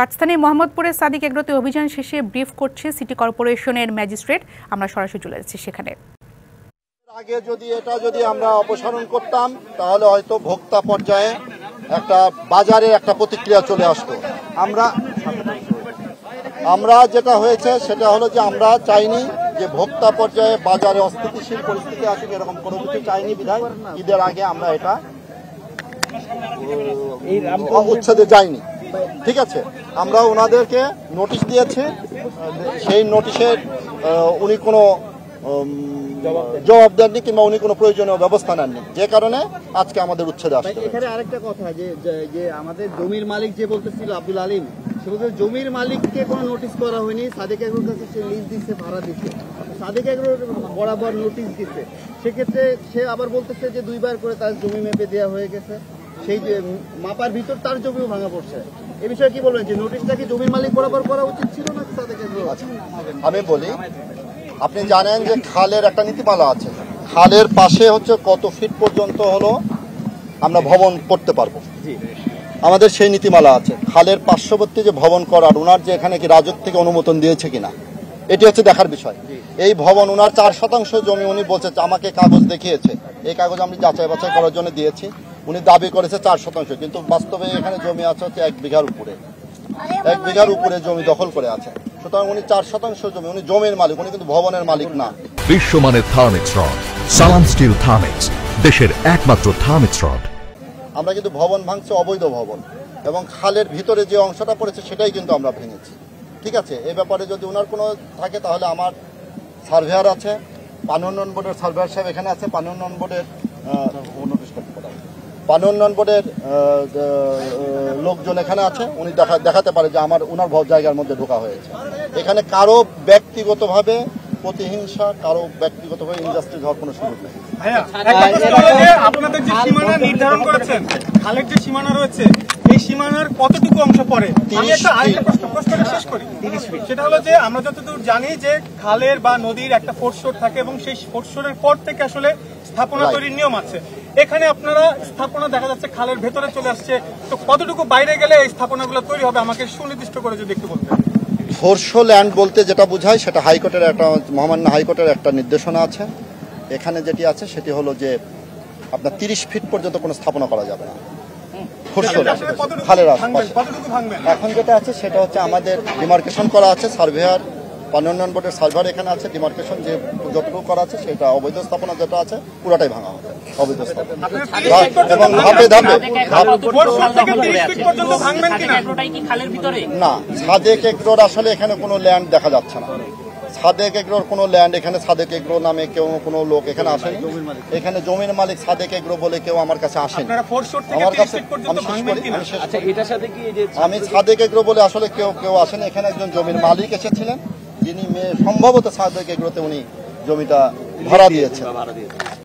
রাজধানীর মোহাম্মদপুরে সাদিক এগ্রোতে অভিযান শেষে ব্রিফ করছে সিটি কর্পোরেশনের ম্যাজিস্ট্রেট। আমরা সরাসরি চলে যাচ্ছি সেখানে। আগে যদি আমরা অপসারণ করতাম তাহলে হয়তো ভোক্তা পর্যায়ে একটা বাজারে একটা প্রতিক্রিয়া চলে আসতো। আমরা যেটা হয়েছে সেটা হলো যে আমরা চাইনি যে ভোক্তা পর্যায়ে বাজারে অস্থিতিশীল পরিস্থিতি আসুক, এরকম কোনো কিছু চাইনি বিধায় ঈদের আগে আমরা এটা উচ্ছেদে যাইনি। ঠিক আছে, আমরা ওনাদেরকে নোটিশ দিয়েছি, সেই নোটিশের উনি কোনো জবাব দেননি কিংবা উনি কোনো প্রয়োজনীয় ব্যবস্থা নেননি, যে কারণে আজকে আমাদের উচ্ছেদে আসছে। এখানে আরেকটা কথা যে আমাদের জমির মালিক যে বলতেছিল আব্দুল আলিম, সে বলতে জমির মালিককে কোনো নোটিশ করা হয়নি, সাদেক এগ্রোর কাছে সে লিজ দিচ্ছে, ভাড়া দিচ্ছে, সাদেক এগ্রোর বরাবর নোটিশ দিচ্ছে। সেক্ষেত্রে সে আবার বলতেছে যে 2 বার করে তার জমি মেপে দেওয়া হয়ে গেছে, সেই যে মাপার ভিতর তার জমিও ভাঙা পড়ছে। এ বিষয়ে কি বলবেন, যে নোটিশটা কি জমির মালিক বরাবর করা উচিত ছিল না সাদেক এগ্রো? আমি বলি, আপনি জানেন যে খালের একটা নীতিমালা আছে, খালের পাশে হচ্ছে কত ফিট পর্যন্ত হলো আমরা ভবন করতে পারবো, আমাদের সেই নীতিমালা আছে। খালের পার্শ্ববর্তী যে ভবন করার ওনার যে এখানে কি রাজস্ব থেকে অনুমোদন দিয়েছে কিনা এটি হচ্ছে দেখার বিষয়। এই ভবন ওনার 4% জমি উনি বলছে, আমাকে কাগজ দেখিয়েছে, এই কাগজ আমি যাচাই বাছাই করার জন্য দিয়েছি, উনি দাবি করেছে 4%, কিন্তু বাস্তবে এখানে জমি আছে হচ্ছে 1 বিঘার উপরে, 1 বিঘার উপরে জমি দখল করে আছে। সুতরাং উনি 4% জমি, উনি জমির মালিক, উনি কিন্তু ভবনের মালিক না। বিশ্বমানের থার্মিক্স রড, সালাম স্টিল থার্মিক্স, দেশের একমাত্র থার্মিক্স রড। আমরা কিন্তু ভবন ভাঙছি, অবৈধ ভবন, এবং খালের ভিতরে যে অংশটা পড়েছে সেটাই কিন্তু আমরা ভেঙেছি। ঠিক আছে, এই ব্যাপারে যদি ওনার কোনো থাকে তাহলে আমার সার্ভেয়ার আছে, 5 নং বোর্ডের সার্ভেয়ার সাহেব এখানে আছে, 5 নং বোর্ডের লোকজন এখানে আছে, উনি দেখাতে পারে যে ওনার জায়গার মধ্যে ঢোকা হয়েছে। এখানে কারো ব্যক্তিগতভাবে প্রতিহিংসা, কারো ব্যক্তিগতভাবে ইনজাস্টিস হওয়ার কোনো সুযোগ নেই। আপনাদের যে সীমানা নির্ধারণ করেছেন, খালের যে সীমানা রয়েছে, এই সীমানার কতটুকু অংশ পড়ে? আমি আরেকটা প্রশ্নটা শেষ করি, সেটা হলো যে আমরা যতদূর জানি যে খালের বা নদীর একটা ফোর্সোর থাকে এবং সেই ফোর্সোরের পর থেকে আসলে স্থাপনা তৈরির নিয়ম আছে। এখানে আপনারা স্থাপনা দেখা যাচ্ছে খালের ভেতরে চলে আসছে, তো কতটুকু বাইরে গেলে এই স্থাপনাগুলো তৈরি হবে আমাকে সুনির্দিষ্ট করে যদি একটু বলতেন। ফোর্সো ল্যান্ড বলতে যেটা বোঝায় সেটা হাইকোর্টের একটা, মহামান্য হাইকোর্টের একটা নির্দেশনা আছে। এখানে যেটি আছে সেটি হলো যে আপনার 30 ফিট পর্যন্ত কোনো স্থাপনা করা যাবে না ফোর্সো ল্যান্ড, খালের আশপাশে। এখন যেটা আছে সেটা হচ্ছে আমাদের ডিমার্কেশন করা আছে, সার্ভেয়ার 5 নং বোর্ডের সার্ভেয়ার এখানে আছে, ডিমার্কেশন যে যতটুকু করা আছে সেটা অবৈধ স্থাপনা যেটা আছে পুরোটাই ভাঙা হবে, অবৈধ স্থাপনা, এবং ধাপে ধাপে না। সাদেক এগ্রোর আসলে এখানে কোনো ল্যান্ড দেখা যাচ্ছে না, সাদেক এগ্রোর কোনো ল্যান্ড এখানে, সাদেক এগ্রো নামে কেউ কোনো লোক এখানে আসেনি, এখানে জমির মালিক সাদেক এগ্রো বলে কেউ আমার কাছে আসেনি। আমার কাছে আমি সাদেক এগ্রো বলে আসলে কেউ আসেনি, এখানে একজন জমির মালিক এসেছিলেন, যিনি সম্ভবত সাদেক এগ্রোতে উনি জমিটা ভাড়া দিয়েছেন।